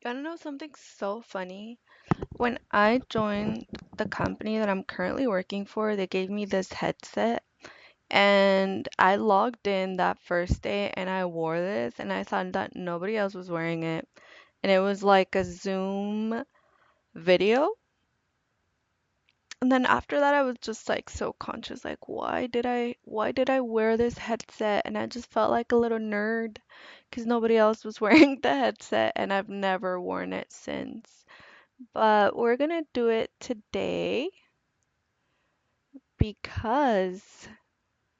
You wanna know something so funny? When I joined the company that I'm currently working for, they gave me this headset and I logged in that first day and I wore this and I thought that nobody else was wearing it. And it was like a Zoom video. And then after that I was just like so conscious, like why did I wear this headset? And I just felt like a little nerd because nobody else was wearing the headset and I've never worn it since. But we're gonna do it today because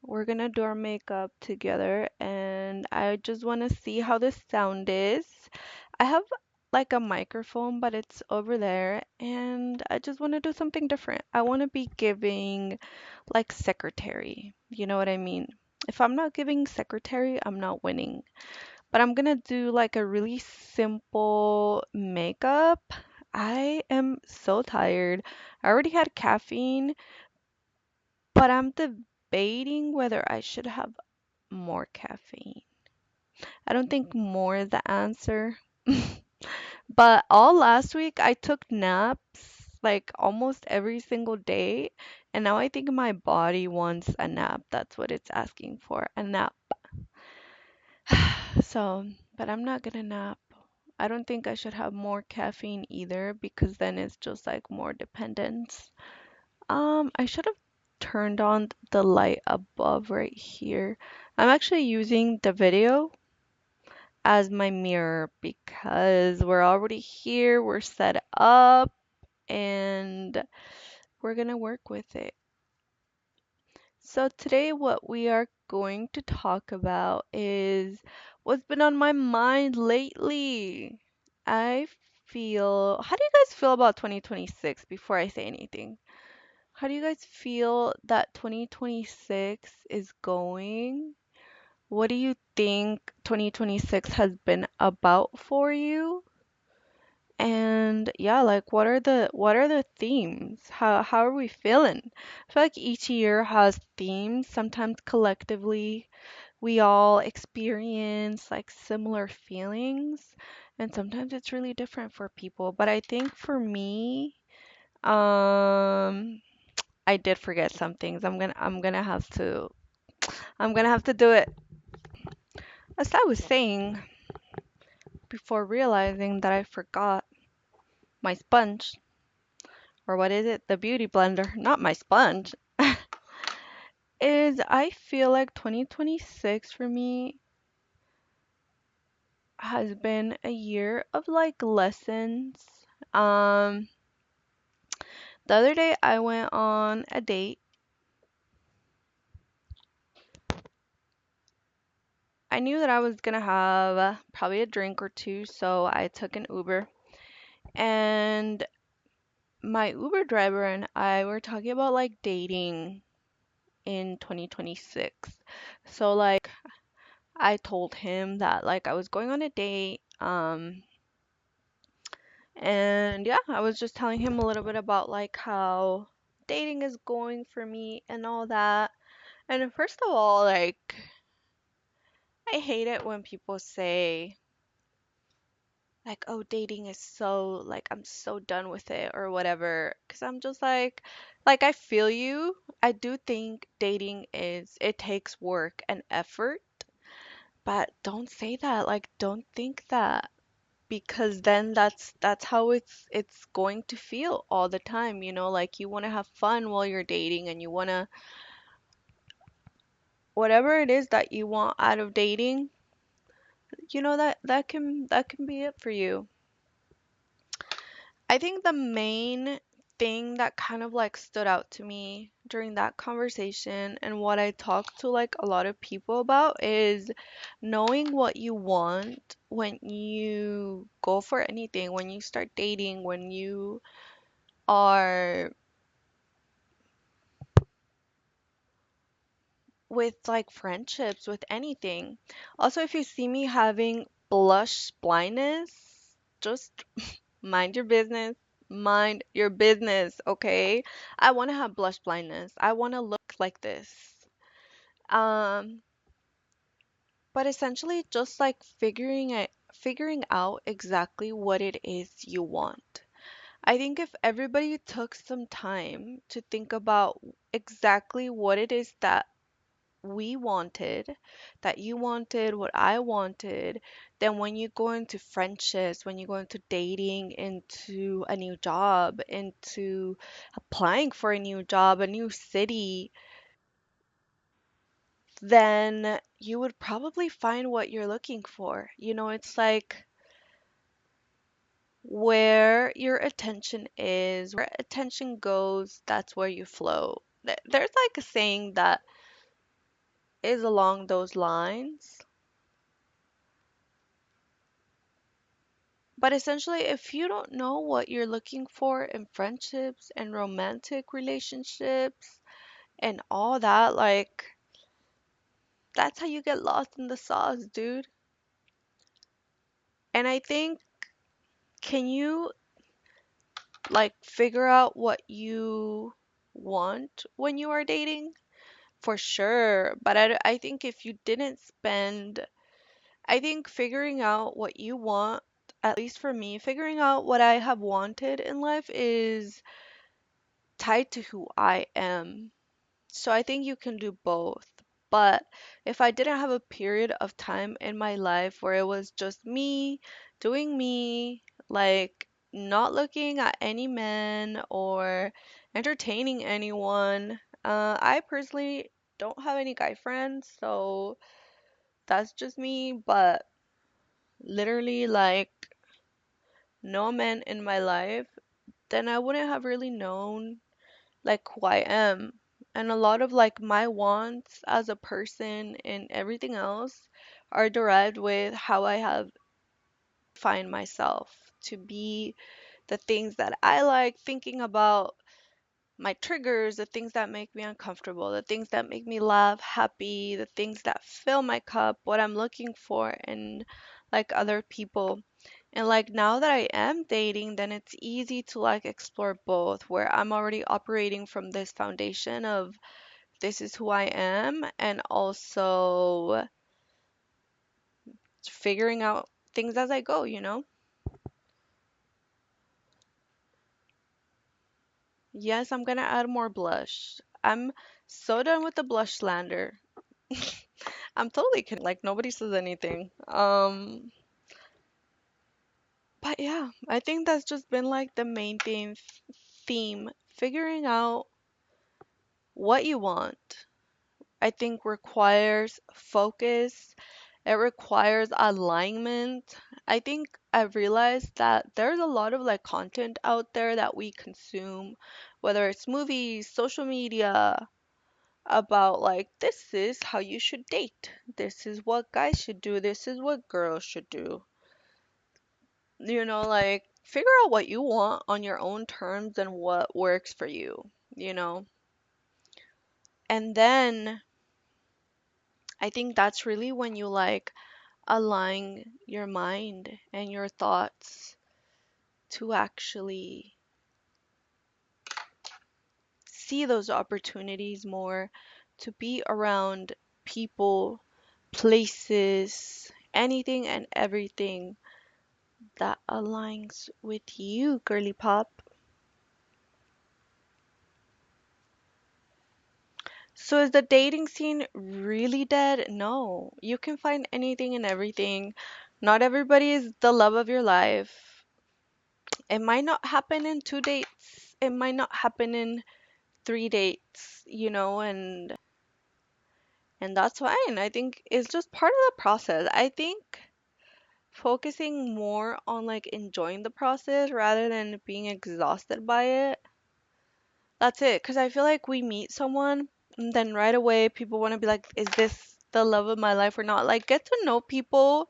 we're gonna do our makeup together and I just wanna see how the sound is. I have like a microphone, but it's over there and I just wanna do something different. I wanna be giving like secretary. You know what I mean? If I'm not giving secretary, I'm not winning. But I'm gonna do like a really simple makeup. I am so tired. I already had caffeine, but I'm debating whether I should have more caffeine. I don't think more is the answer. But all last week I took naps like almost every single day, and now I think my body wants a nap. That's what it's asking for, a nap. So, but I'm not gonna nap. I don't think I should have more caffeine either because then it's just like more dependence. I should have turned on the light above right here. I'm actually using the video as my mirror because we're already here, we're set up, and we're gonna work with it. So today what we are going to talk about is what's been on my mind lately. I how do you guys feel about 2026 before I say anything? How do you guys feel that 2026 is going? What do you think 2026 has been about for you? And yeah, like what are the themes? How are we feeling? I feel like each year has themes. Sometimes collectively we all experience like similar feelings, and sometimes it's really different for people. But I think for me, um, I did forget some things. I'm gonna have to do it. As I was saying before realizing that I forgot my sponge, or what is it? The beauty blender, not my sponge, is I feel like 2026 for me has been a year of like lessons. Um, the other day I went on a date. I knew that I was gonna have probably a drink or two, so I took an Uber. And my Uber driver and I were talking about like dating in 2026. So like I told him that like I was going on a date. And yeah, I was just telling him a little bit about like how dating is going for me and all that. And first of all, like I hate it when people say like, oh, dating is so like I'm so done with it or whatever. 'Cause I'm just like I feel you. I do think dating it takes work and effort, but don't say that. Like, don't think that because then that's how it's going to feel all the time, like you want to have fun while you're dating and you want to whatever it is that you want out of dating, that can be it for you. I think the main thing that kind of like stood out to me during that conversation and what I talked to like a lot of people about is knowing what you want when you go for anything, when you start dating, when you are with like friendships, with anything. Also, if you see me having blush blindness, just mind your business. Mind your business, okay? I want to have blush blindness. I want to look like this. Um, but essentially just like figuring out exactly what it is you want. I think if everybody took some time to think about exactly what it is that we wanted, that you wanted, what I wanted, then when you go into friendships, when you go into dating, into a new job, into applying for a new job, a new city, then you would probably find what you're looking for. It's like where your attention is, where attention goes, that's where you flow. There's like a saying that is along those lines. But essentially, if you don't know what you're looking for in friendships and romantic relationships and all that, like, that's how you get lost in the sauce, dude. And I think, can you, like, figure out what you want when you are dating? For sure. But I think if you didn't spend, I think figuring out what you want, at least for me, figuring out what I have wanted in life is tied to who I am. So I think you can do both. But if I didn't have a period of time in my life where it was just me doing me, like not looking at any men or entertaining anyone, I personally don't have any guy friends, so that's just me. But literally, like, no men in my life, then I wouldn't have really known like who I am. And a lot of like my wants as a person and everything else are derived with how I have defined myself to be the things that I like, thinking about my triggers, the things that make me uncomfortable, the things that make me laugh, happy, the things that fill my cup, what I'm looking for in like other people. And like now that I am dating, then it's easy to like explore both, where I'm already operating from this foundation of this is who I am, and also figuring out things as I go. Yes, I'm gonna add more blush. I'm so done with the blush slander. I'm totally kidding. Like nobody says anything. But yeah, I think that's just been like the main theme, figuring out what you want. I think requires focus. It requires alignment. I think I've realized that there's a lot of like content out there that we consume, whether it's movies, social media, about like this is how you should date. This is what guys should do. This is what girls should do. Like figure out what you want on your own terms and what works for you, you know? And then I think that's really when you like align your mind and your thoughts to actually see those opportunities more, to be around people, places, anything and everything that aligns with you, girly pop. So is the dating scene really dead? No. You can find anything and everything. Not everybody is the love of your life. It might not happen in 2 dates. It might not happen in 3 dates, and that's fine. I think it's just part of the process. I think focusing more on like enjoying the process rather than being exhausted by it. That's it. Because I feel like we meet someone, and then right away people want to be like, is this the love of my life or not? Like, get to know people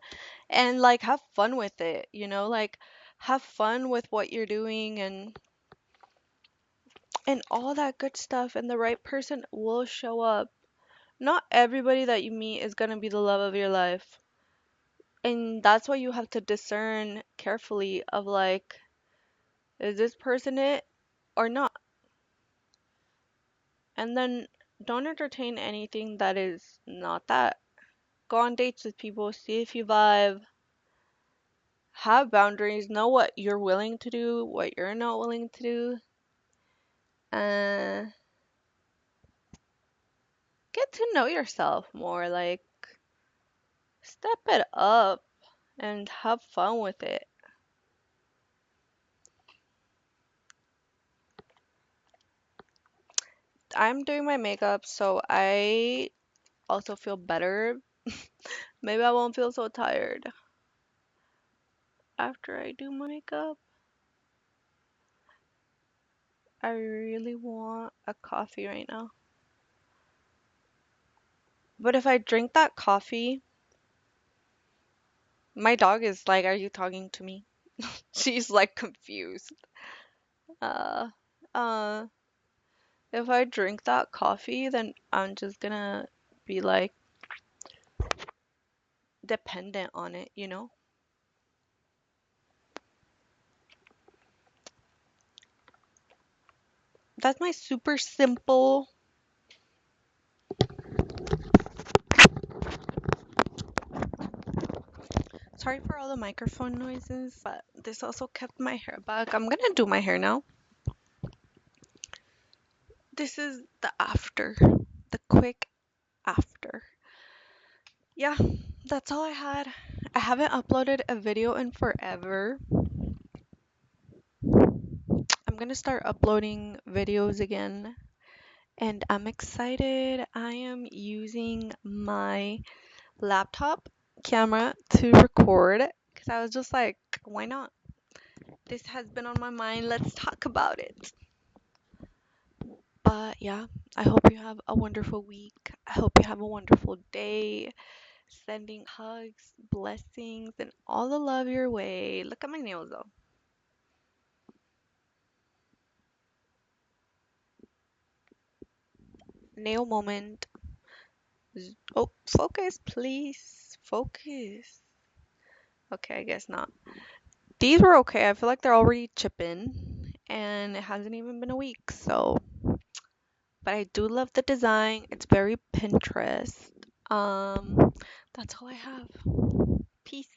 and like have fun with it, Like, have fun with what you're doing and all that good stuff, and the right person will show up. Not everybody that you meet is going to be the love of your life. And that's why you have to discern carefully of like, is this person it or not? And then don't entertain anything that is not that. Go on dates with people, see if you vibe, Have boundaries, know what you're willing to do, what you're not willing to do, and get to know yourself more. Like, step it up and have fun with it. I'm doing my makeup, so I also feel better. Maybe I won't feel so tired after I do my makeup. I really want a coffee right now. But if I drink that coffee, my dog is like, "Are you talking to me?" She's like confused. Uh, uh, if I drink that coffee, then I'm just gonna be like dependent on it, you know? That's my super simple. Sorry for all the microphone noises, but this also kept my hair back. I'm gonna do my hair now. This is the after, the quick after. Yeah, that's all I had. I haven't uploaded a video in forever. I'm gonna start uploading videos again, and I'm excited. I am using my laptop camera to record because I was just like, why not? This has been on my mind. Let's talk about it. But yeah, I hope you have a wonderful week. I hope you have a wonderful day. Sending hugs, blessings, and all the love your way. Look at my nails though. Nail moment. Oh, focus, please. Focus. Okay, I guess not. These were okay. I feel like they're already chipping, and it hasn't even been a week, so. But I do love the design. It's very Pinterest. That's all I have. Peace.